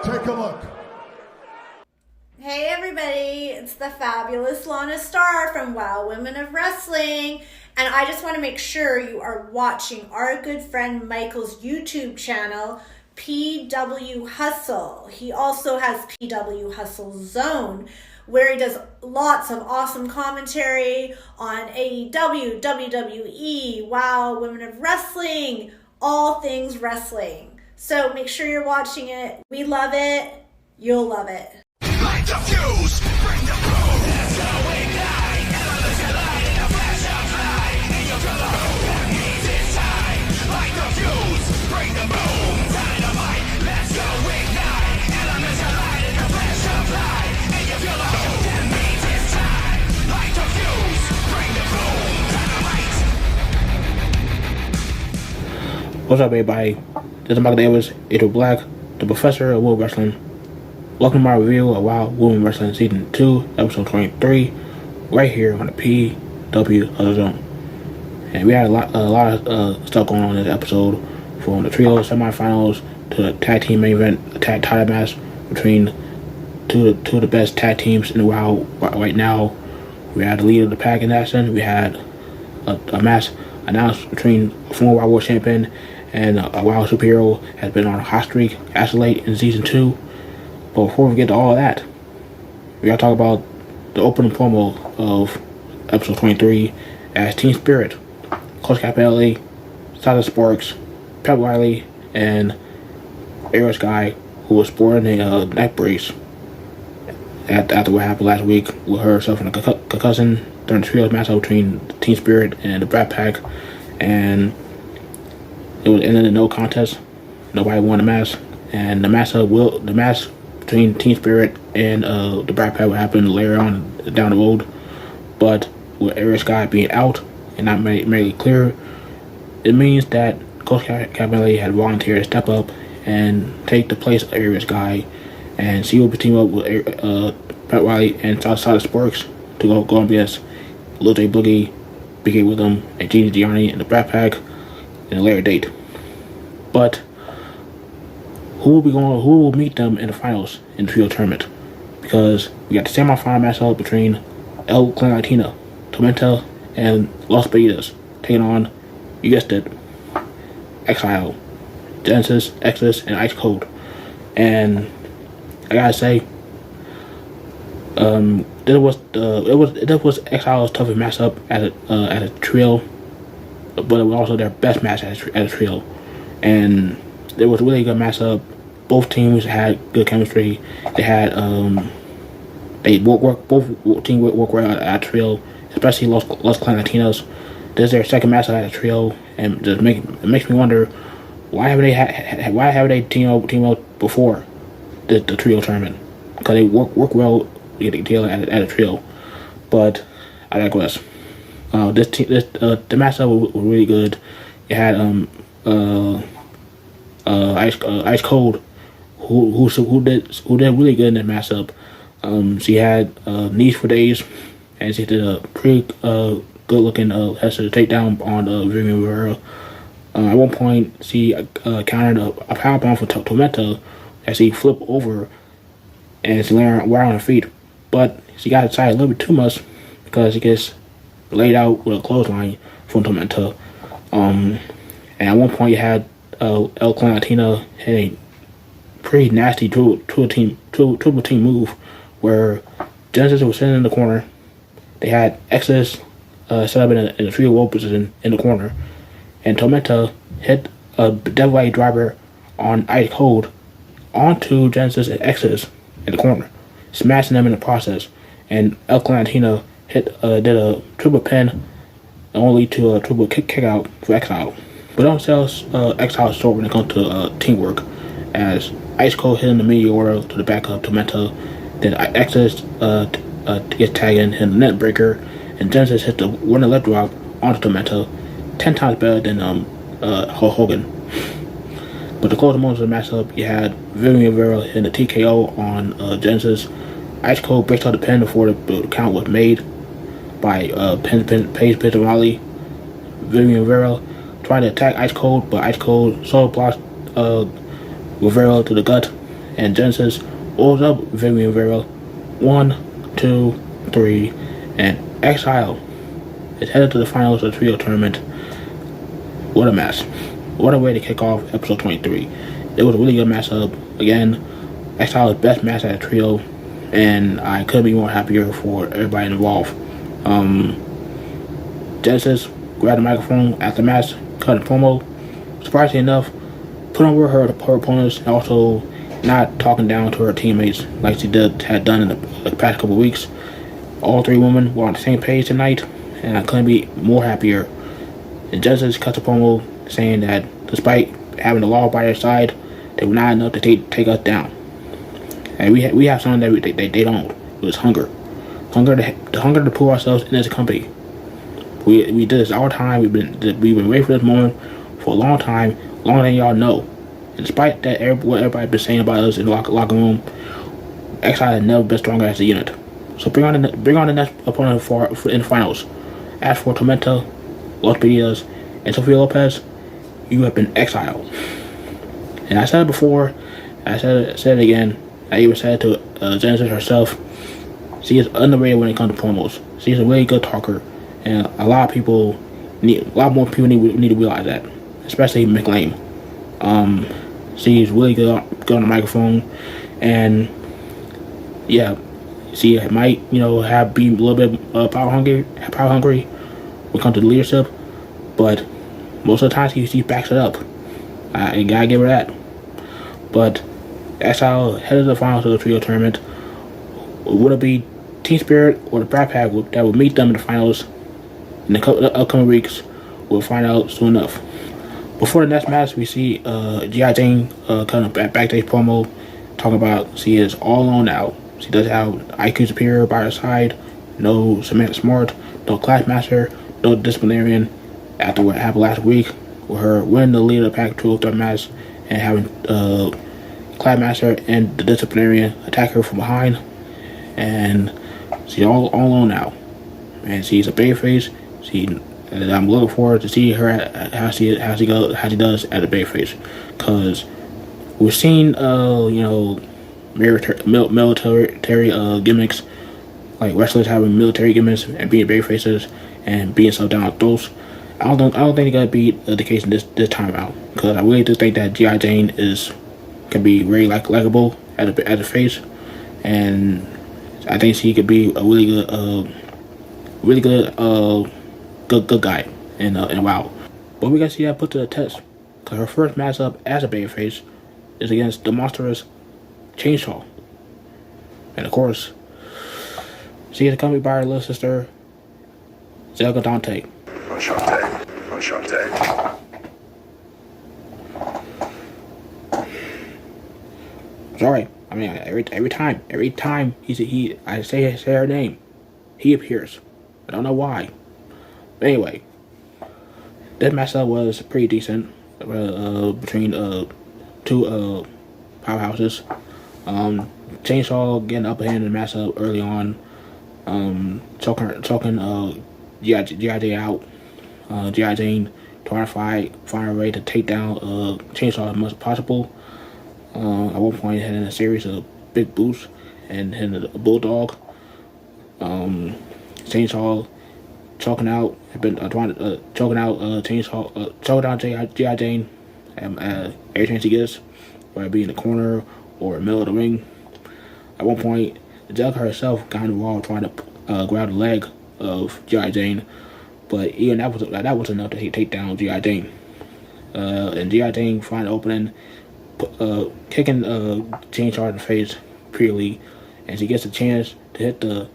Take a look. Hey everybody, it's the fabulous Lana Star from Wow Women of Wrestling, and I just want to make sure you are watching our good friend Michael's YouTube channel, PW Hustle. He also has PW Hustle Zone, where he does lots of awesome commentary on AEW, WWE, Wow Women of Wrestling, all things wrestling. So make sure you're watching it. We love it. You'll love it. Light the fuse, bring the boom. Let's go ignite. Elements collide in a flash of light. And you feel the boom that means it's time. Light the fuse, bring the boom. Dynamite, let's go ignite. Elements collide in a flash of light. And you feel the boom that means it's time. Light the fuse, bring the boom. Dynamite. What's up, everybody? This is Michael Davis, Adriel Black, the professor of World Wrestling. Welcome to my review of Wild Women Wrestling Season 2, Episode 23, right here on the PW Hustle Zone. And we had a lot of stuff going on in this episode, from the trio semifinals to the tag team main event, a tag title match between two of the best tag teams in the Wild right now. We had the leader of the pack in action. We had a match announced between a former Wild World Champion and a Wild Superhero has been on a hot streak as late in Season 2. But before we get to all of that, we gotta talk about the opening promo of episode 23 as Team Spirit, Coach Capelli, Sasha Sparks, Pat Riley, and Air Sky, who was sporting a neck brace after what happened last week with her suffering a concussion during the trios matchup between Team Spirit and the Brat Pack, and it was ended in no contest. Nobody won the match, and the match between Team Spirit and the Brat Pack would happen later on down the road. But with Aries Guy being out and not made it clear, it means that Coach Cabelli had volunteered to step up and take the place of Aries Guy, and she will team up with Pat Riley and Sasha Sparks to go against Lil J Boogie, Big A Rhythm, and Gigi Gianni and the Brat Pack in a later date. But who will meet them in the finals in the trio tournament? Because we got the semi-final matchup between El Clan Latina, Tormenta, and Los Bandidas taking on, you guessed it, Exile, Genesis, Exodus, and Ice Cold. And I gotta say, this was Exile's toughest matchup as a trio, but it was also their best match as a trio, and it was a really good matchup. Both teams had good chemistry. They had both teams work well at a trio, especially Los Clan Latinos. This is their second matchup at a trio, and it makes me wonder why haven't they team up before the trio tournament? Because they work well together at a trio. But I digress. The matchup was really good. It had Ice Cold, who did really good in that matchup. She had knees for days, and she did a pretty good looking Hester takedown on Vivian Rivera. At one point, she countered a powerbomb for Tormenta as she flipped over and she landed right on her feet. But she got excited a little bit too much because she gets laid out with a clothesline from Tormenta. And at one point, you had El Clan Latina had a pretty nasty triple team move where Genesis was sitting in the corner. They had Exodus set up in a trio roll position in the corner, and Tormenta hit a Devil Eye driver on Ice Cold onto Genesis and Exodus in the corner, smashing them in the process. And El Clan Latina did a triple pin, only to a triple kick out for Exile. But don't sell Exile short when it comes to teamwork, as Ice Cold hit in the media order to the back of Tormenta, then Exodus gets tagged in the net breaker, and Genesis hit the running left drop onto Tormenta, 10 times better than Hulk Hogan. But the closing moments of the matchup, you had Vivian Rivera hitting the TKO on Genesis. Ice Cold breaks out the pin before the count was made by Paige Riley. Vivian Rivera tried to attack Ice Cold, but Ice Cold solo blocks Rivera to the gut, and Genesis rolls up Vivian Vera 1, 2, 3, and Exile is headed to the finals of the trio tournament. What a match. What a way to kick off episode 23. It was a really good matchup. Again, Exile's best match at a trio, and I couldn't be more happier for everybody involved. Genesis grabbed the microphone after the match, cut a promo. Surprisingly enough, put over her opponents, and also not talking down to her teammates like she had done in the past couple of weeks. All three women were on the same page tonight, and I couldn't be more happier. And Genesis cut the promo saying that despite having the law by their side, they were not enough to take us down. And we have something that they don't. It was hunger. The hunger to prove ourselves in this company. We did this all the time. We've been waiting for this moment for a long time, longer than y'all know. And despite that, what everybody's been saying about us in the locker room, Exile has never been stronger as a unit. So bring on the next opponent in the finals. As for Tormenta, Los Bandidas, and Sofia Lopez, you have been exiled. And I said it before, I said it again. I even said it to Genesis herself. She is underrated when it comes to promos. She's a really good talker, and a lot more people need to realize that, especially McLean. She's really good on the microphone, and yeah, she might be a little bit power hungry when it comes to leadership, but most of the time she backs it up. I gotta give her that. But Exile headed to the finals of the trio tournament. Would it be Team Spirit or the Brat Pack that will meet them in the finals in the upcoming weeks? We'll find out soon enough. Before the next match, we see G.I. Jane kind of backstage promo talking about she is all alone now. She doesn't have IQ Superior by her side, no Samantha Smart, no Class Master, no Disciplinarian. After what happened last week, with her winning the lead of the Pack 203 match and having Class Master and the Disciplinarian attack her from behind, and she's all alone now. And she's a babyface. And I'm looking forward to see her how she does at a babyface, because we've seen military gimmicks, like wrestlers having military gimmicks and being babyfaces and being so down throats. I don't think it's gonna be the case this time out, because I really do think that G.I. Jane can be very likable as a face, and I think she could be a really good guy in WoW. But we gotta see that put to the test, because her first matchup as a babyface is against the monstrous Chainsaw, and of course she is accompanied by her little sister Zelga Dante. Sorry, I mean every time I say her name, he appears. I don't know why. But anyway, this matchup was pretty decent between two powerhouses. Chainsaw getting up ahead in the matchup early on, choking G.I. Jane out. G.I. Jane trying to find a way to take down Chainsaw as much as possible. At one point, hitting a series of big boosts and hitting a bulldog. Chainsaw choking out G.I. Jane every chance he gets, whether it be in the corner or the middle of the ring. At one point, Zelga herself got involved trying to grab the leg of G.I. Jane, but even that was enough to take down G.I. Jane. And G.I. Jane find an opening, kicking Chainsaw in the face repeatedly, and she gets a chance to hit the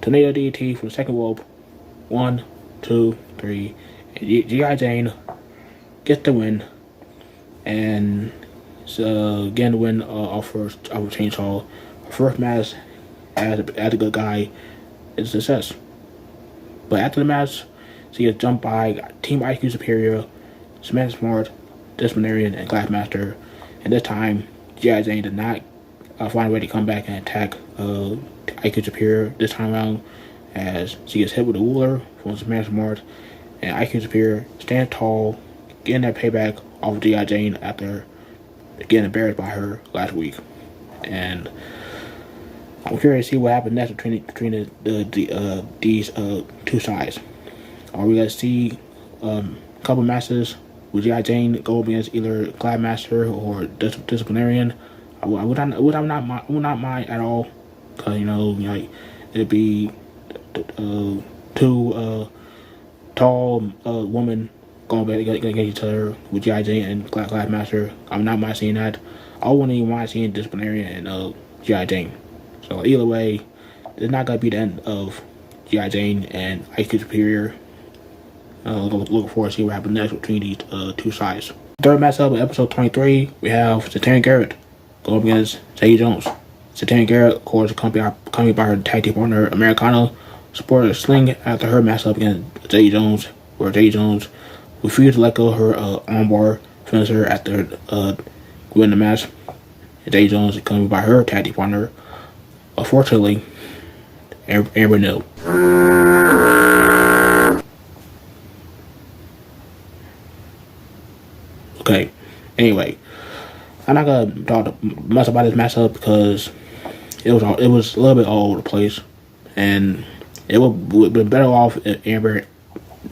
Tornado DDT from the second rope. 1, 2, 3, and G.I. Jane gets the win, and again the win off Chainsaw. Her first match as a good guy is a success. But after the match, she gets jumped by Team IQ Superior, Samantha Smart, Disciplinarian, and Class Master. And this time, G.I. Jane did not find a way to come back and attack IQ Superior this time around, as she gets hit with a ruler from Samantha Smart, and IQ Superior stands tall, getting that payback off of G.I. Jane after getting embarrassed by her last week. And I'm curious to see what happens next between these two sides. Are we gonna see a couple matches with G.I. Jane go up against either Gladmaster or Disciplinarian? I would not mind at all, cause like it'd be two tall women going back against each other with G.I. Jane and Gladmaster. I'm not mind seeing that. I wouldn't even mind seeing Disciplinarian and G.I. Jane. So either way, it's not gonna be the end of G.I. Jane and Ice Cube Superior. Looking forward to see what happens next between these two sides. Third matchup of episode 23, we have Santana and Garrett going up against Jessie Jones. Santana and Garrett, of course, accompanied by her tag team partner Americana, supported a sling after her matchup against Jessie Jones, where Jessie Jones refused to let go of her armbar finisher after winning the match. Jessie Jones, accompanied by her tag team partner, unfortunately, Amber No. Okay, anyway, I'm not gonna talk much about this matchup because it was a little bit all over the place, and it would be better off if Amber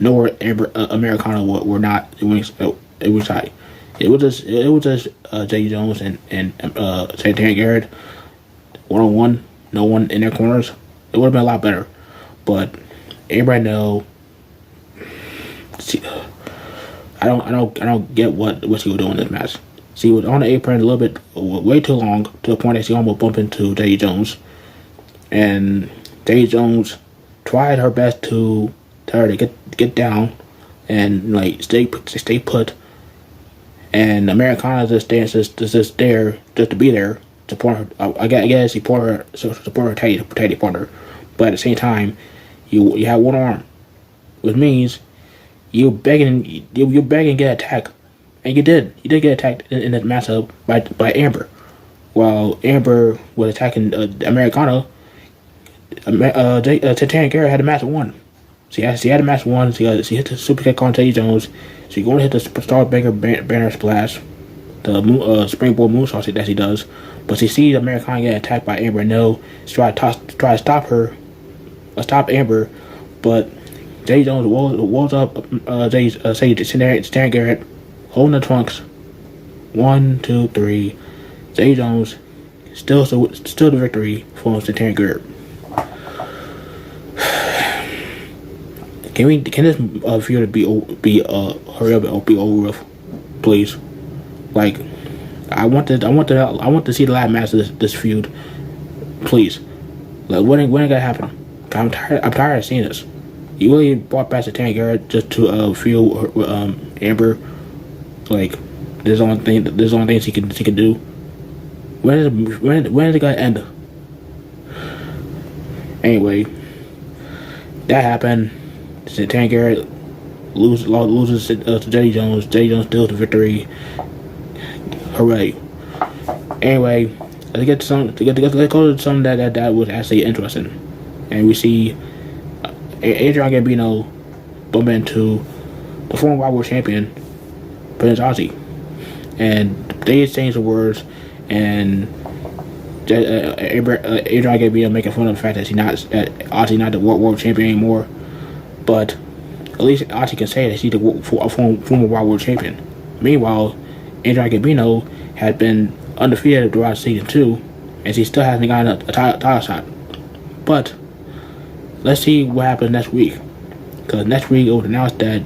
Americana were not winning side. It was just Jessie Jones and Santana Garrett 1-on-1, no one in their corners. It would have been a lot better, but everybody know. I don't get what she was doing in this match. She was on the apron a little bit, way too long, to the point that she almost bumped into Jessie Jones. And Jessie Jones tried her best to tell her to get down and like stay put. And Americana just there just to be there, support her. I guess support her tag partner. But at the same time, you have one arm, which means you're begging to get attacked, and you did get attacked in that matchup by Amber. While Amber was attacking Americana, Santana Garrett had the match won. She had the match won. She hit the super kick on Jessie Jones. She going to hit the Star Banner Splash, the springboard moonsault that she does. But she sees Americana get attacked by Amber. No, she try to stop Amber, but Jessie Jones walls up Santana Garrett, holding the trunks. 1, 2, 3. Jessie Jones still the victory for Santana Garrett. Can this feud be hurry up and be over with, please? Like, I want to see the last match of this feud, please. Like, when it gonna happen? I'm tired of seeing this. You really brought back Santana Garrett just to feud Amber. Like, there's the only thing she can do. When is it gonna end? Anyway, that happened. Santana Garrett loses to Jessie Jones. Jessie Jones steals the victory. Hooray! Anyway, let's go to something that was actually interesting, and we see Adrian Gambino bump into the former World Champion Prince Ozzy, and they exchanged the words, and Adrian Gambino making fun of the fact that Ozzy not the World Champion anymore. But at least Ozzy can say that she's a former World Champion. Meanwhile, Adrian Gambino had been undefeated throughout season 2, and she still hasn't gotten a title shot. But let's see what happens next week, because next week it was announced that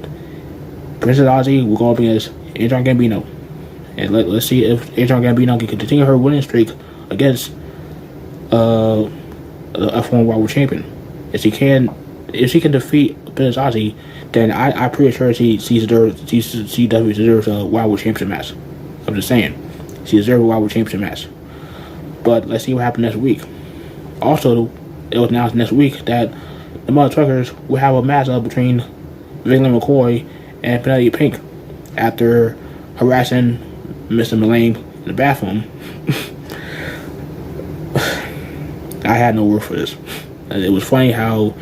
Princess Ozzy will go up against Adrian Gambino, and let's see if Adrian Gambino can continue her winning streak against a former World Champion. If she can defeat Princess Ozzy, then I'm pretty sure she definitely deserves a World Championship match. I'm just saying, she deserves a World Championship match. But let's see what happens next week. Also, it was announced next week that the Mother Truckers will have a matchup between Vivian McCoy and Penelope Pink after harassing Mr. Mullane in the bathroom. I had no word for this. It was funny how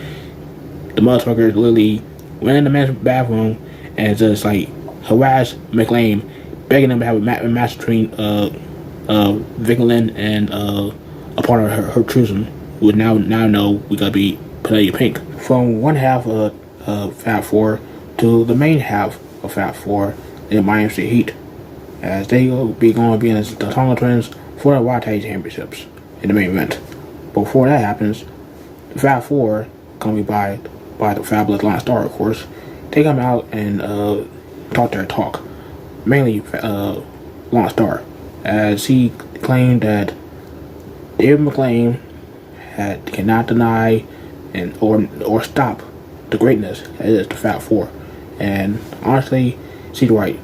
the Mother Truckers literally went in the men's bathroom and just like harassed McLean begging them to have a match between Vicky Lynn and a part of her choosing. We now know we gotta be Penelope Pink. From one half of Fab 4 to the main half of Fab 4 in Miami City Heat, as they will be going to be in the Tonga Twins for the World Tag Championships in the main event. Before that happens, the Fab 4, accompanied by the fabulous Lance Star, of course, they come out and talk their talk. Mainly Lance Star, as he claimed that David McLean cannot deny or stop the greatness that is the Fab 4. And honestly, she's right.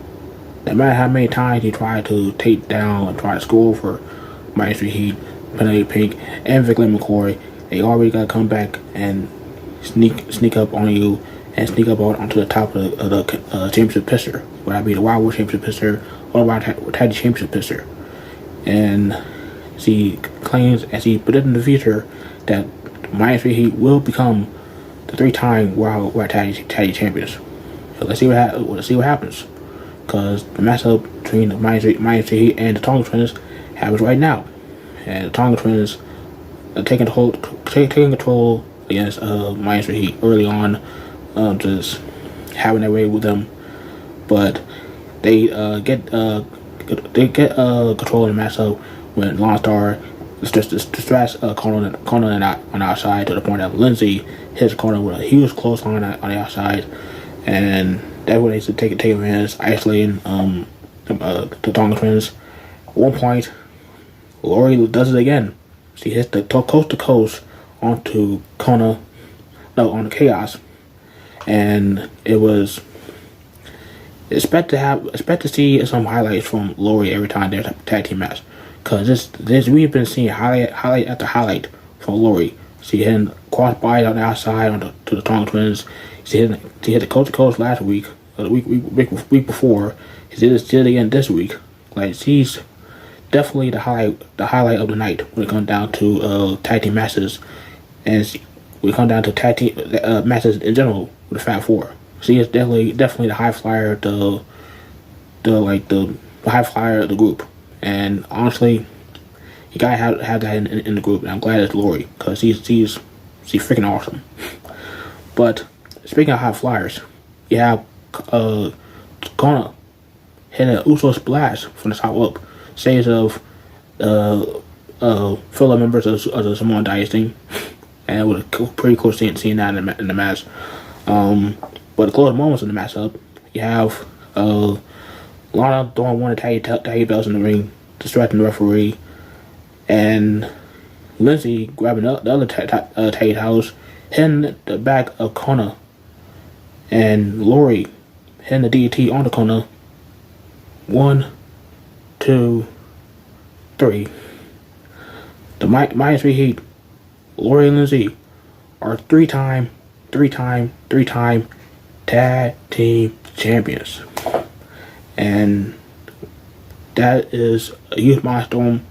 No matter how many times he tried to take down and try to score for Miami Street Heat, Penelope Pink, and Vic Lynn McCoy, they already got to come back and sneak up on you and sneak up onto the top of the championship picture, whether it be the Wild World Championship picture or the Wild Tag Championship picture. And she claims, as she predicted in the future, that Miami Street Heat will become the 3-time Wild Tag Champions. So let's see what happens, because the matchup between the Miami Street Heat and the Tonga Twins happens right now, and the Tonga Twins are taking control against Miami Street Heat early on, just having their way with them, but they get control of the matchup when Lone Star distracts Conan on the outside, to the point that Lindsay hits Conan with a huge close on the outside, and that's when they should take advantage, isolating the Tonga Twins. At one point, Lori does it again. She hits the coast to coast onto on the Chaos, and it was expect to see some highlights from Lori every time there's a tag team match, because we've been seeing highlight after highlight from Lori. She hitting cross bodies on the outside to the Tonga Twins. She hit the coast to coast last week, the week before. She did it again this week. Like, she's definitely the highlight of the night when it comes down to tag team matches, and when it comes down to tag team matches in general with the Fab 4. She is definitely the high flyer, the high flyer of the group. And honestly, you gotta have that in the group. And I'm glad it's Lori, because she's freaking awesome. But speaking of high flyers, you have Kona hit an Uso splash from the top up, saves of fellow members of the Samoan Dynasty, and it was pretty cool seeing that in the match. But the closing moments in the matchup, you have Lana throwing one of the tag belts in the ring, distracting the referee, and Lindsay grabbing the other tag titles, hitting the back of Kona, and Lori hitting the DDT onto Kona. 1, 2, 3. The Miami Street Heat, Lori and Lindsay, are three-time tag team champions, and that is a huge milestone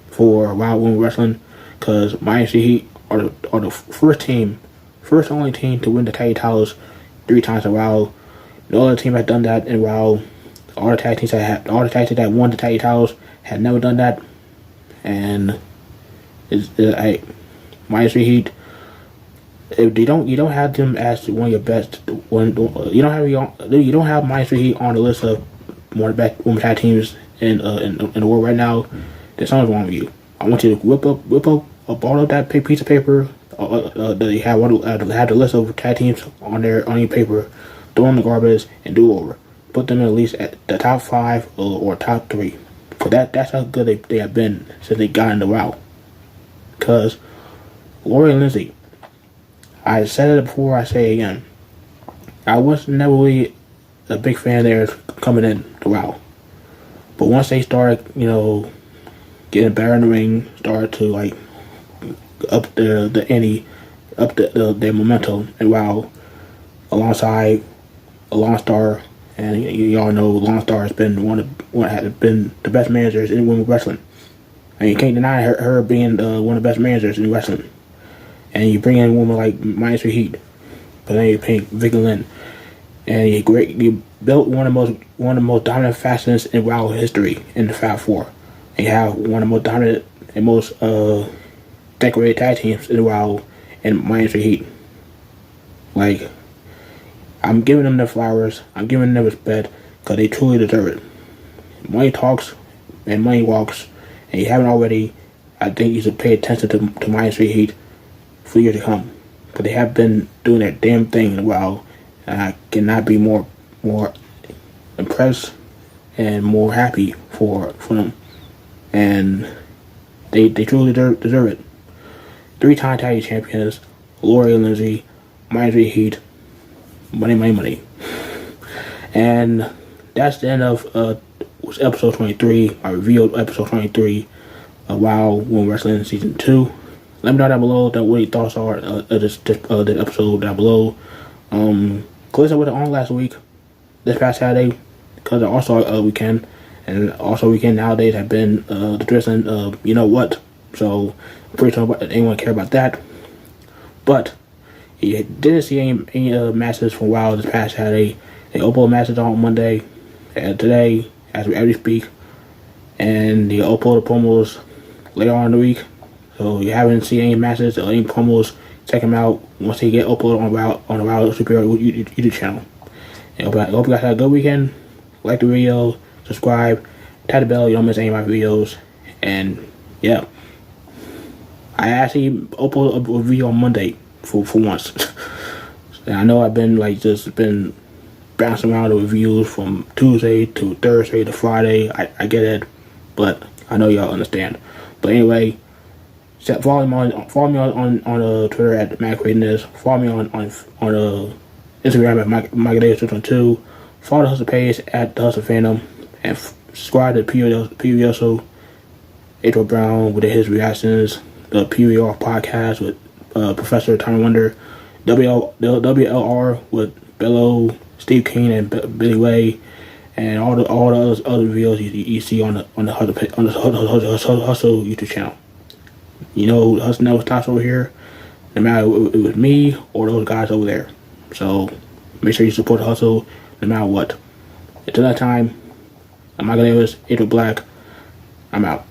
for Wild Women Wrestling, because Miami City Heat are the first only team to win the tag titles 3 times in a row. No other team has done that in a row. All the tag teams that won the tag titles had never done that, and Miami City Heat, if you don't have them as one of your best, you don't have Miami City Heat on the list of one of the best women's tag teams in the world right now, then something's wrong with you. I want you to whip up all of that piece of paper that you have the list of tag teams on your paper, throw in the garbage and do over. Put them at least at the top 5 or top 3. For that's how good they have been since they got in the route. Because Lori and Lindsay, I said it before, I say it again, I was never really a big fan of theirs coming in the route. But once they started, getting better in the ring, started to up the ante, up their momentum, and wow, alongside a Lone Star, and y'all know Lone Star has been has been the best managers in women's wrestling, and you can't deny her being one of the best managers in wrestling. And you bring in a woman like Miami Street Heat, Penelope Pink, Vicky Lynn, and he built one of the most dominant factions in WoW history in the Fab Four. And you have one of the most dominant and most decorated tag teams in WoW in Miami Street Heat. Like, I'm giving them their flowers. I'm giving them respect because they truly deserve it. Money talks and money walks, and you haven't already. I think you should pay attention to Miami Street Heat for years to come, because they have been doing their damn thing in a while, and I cannot be more impressed and more happy for them. And they truly deserve it. 3-time tag team champions, Lori and Lindsay, Miami Street Heat, money. And that's the end of episode 23. I revealed episode 23 of WoW Women Wrestling Season 2. Let me know down below what your thoughts are of this episode down below. Close up with it on last week, this past Saturday, because it also a weekend, and also weekend nowadays have been the wrestling you know what. So I'm pretty sure anyone care about that. But you didn't see any matches from WoW this past Saturday. They upload matches on Monday and today as we speak, and they upload the promos later on in the week. So you haven't seen any matches or any promos, check them out once they get uploaded on the WoW Superior YouTube channel. And I hope you guys had a good weekend. Like the video, subscribe, tap the bell, you don't miss any of my videos. And yeah, I actually uploaded a video on Monday for once. And I know I've been just been bouncing around the reviews from Tuesday to Thursday to Friday. I get it, but I know y'all understand. But anyway, follow me on Twitter at MacRatiness. Follow me on Instagram at MikeDavis2. Follow the Hustle page at the Hustle Fandom, and subscribe to PWSO April Brown with his reactions. The PWR podcast with Professor Tommy Wonder, WLR with Bello, Steve King, and Billy Way, and all the other videos you see on the Hustle YouTube channel. You know, Hustle never stops over here, no matter if it was me or those guys over there. So make sure you support the Hustle no matter what. Until that time, I'm Mike Davis, April Black. I'm out.